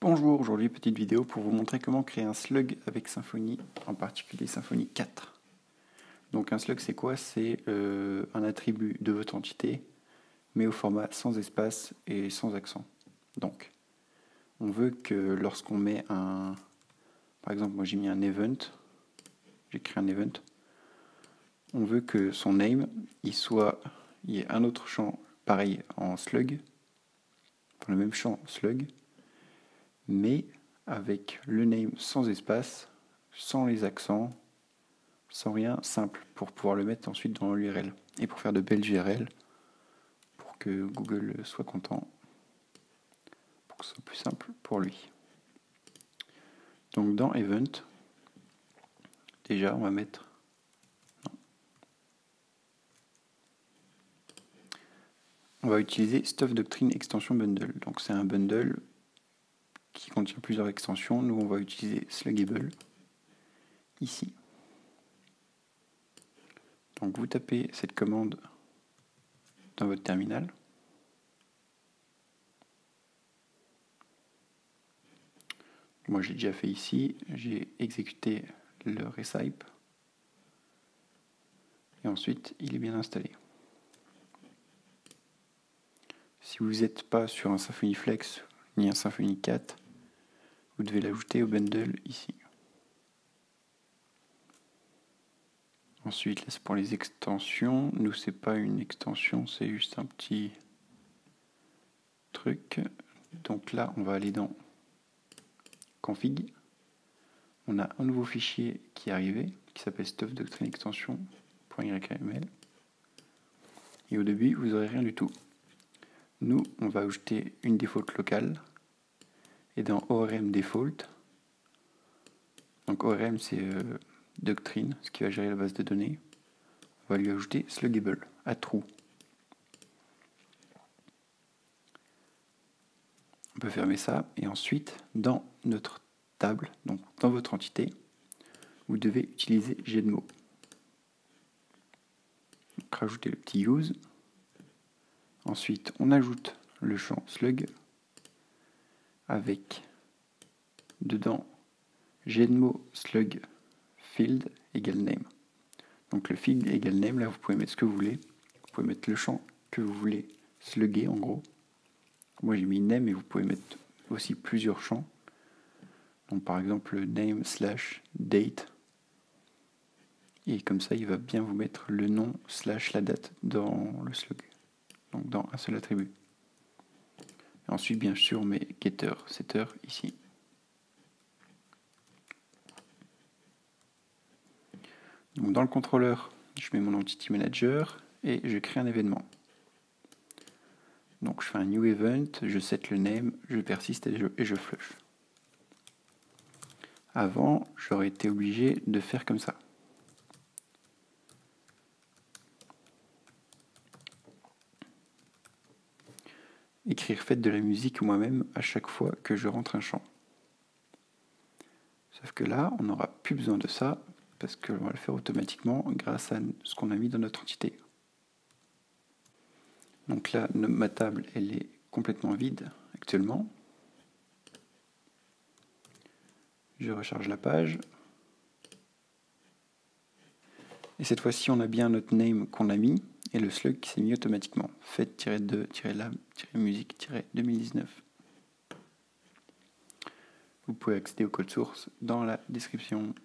Bonjour, aujourd'hui petite vidéo pour vous montrer comment créer un slug avec Symfony, en particulier Symfony 4. Donc un slug c'est quoi? C'est un attribut de votre entité, mais au format sans espace et sans accent. Donc on veut que lorsqu'on met un... Par exemple moi j'ai mis un event, j'ai créé un event, on veut que son name, il y ait un autre champ pareil en slug, enfin le même champ slug, mais avec le name sans espace, sans les accents, sans rien, simple, pour pouvoir le mettre ensuite dans l'URL. Et pour faire de belles URL, pour que Google soit content, pour que ce soit plus simple pour lui. Donc dans Event, déjà on va mettre... On va utiliser Stuff Doctrine Extension Bundle. Donc c'est un bundle qui contient plusieurs extensions. Nous on va utiliser Sluggable, ici. Donc vous tapez cette commande dans votre terminal. Moi j'ai déjà fait ici, j'ai exécuté le recipe et ensuite il est bien installé. Si vous n'êtes pas sur un Symfony Flex ni un Symfony 4, vous devez l'ajouter au bundle ici. Ensuite, là c'est pour les extensions. Nous c'est pas une extension, c'est juste un petit truc. Donc là on va aller dans config. On a un nouveau fichier qui est arrivé, qui s'appelle stuffdoctrineextension.yml. Et au début, vous n'aurez rien du tout. Nous, on va ajouter une default locale. Et dans ORM default, donc ORM c'est doctrine, ce qui va gérer la base de données, on va lui ajouter sluggable à true. On peut fermer ça et ensuite dans notre table, donc dans votre entité, vous devez utiliser Gedmo. Donc rajouter le petit use. Ensuite, on ajoute le champ slug avec dedans Gedmo slug field égale name. Donc le field égale name, là vous pouvez mettre ce que vous voulez. Vous pouvez mettre le champ que vous voulez slugger en gros. Moi j'ai mis name et vous pouvez mettre aussi plusieurs champs. Donc par exemple name slash date. Et comme ça il va bien vous mettre le nom slash la date dans le slug. Donc dans un seul attribut. Et ensuite bien sûr mes getter, setter ici. Donc dans le contrôleur, je mets mon entity manager et je crée un événement. Donc je fais un new event, je set le name, je persiste et je flush. Avant, j'aurais été obligé de faire comme ça. Écrire faites de la musique moi-même à chaque fois que je rentre un champ. Sauf que là, on n'aura plus besoin de ça parce qu'on va le faire automatiquement grâce à ce qu'on a mis dans notre entité. Donc là, ma table, elle est complètement vide actuellement. Je recharge la page. Et cette fois-ci, on a bien notre name qu'on a mis et le slug qui s'est mis automatiquement. Faites-de-lab-musique-2019. Vous pouvez accéder au code source dans la description.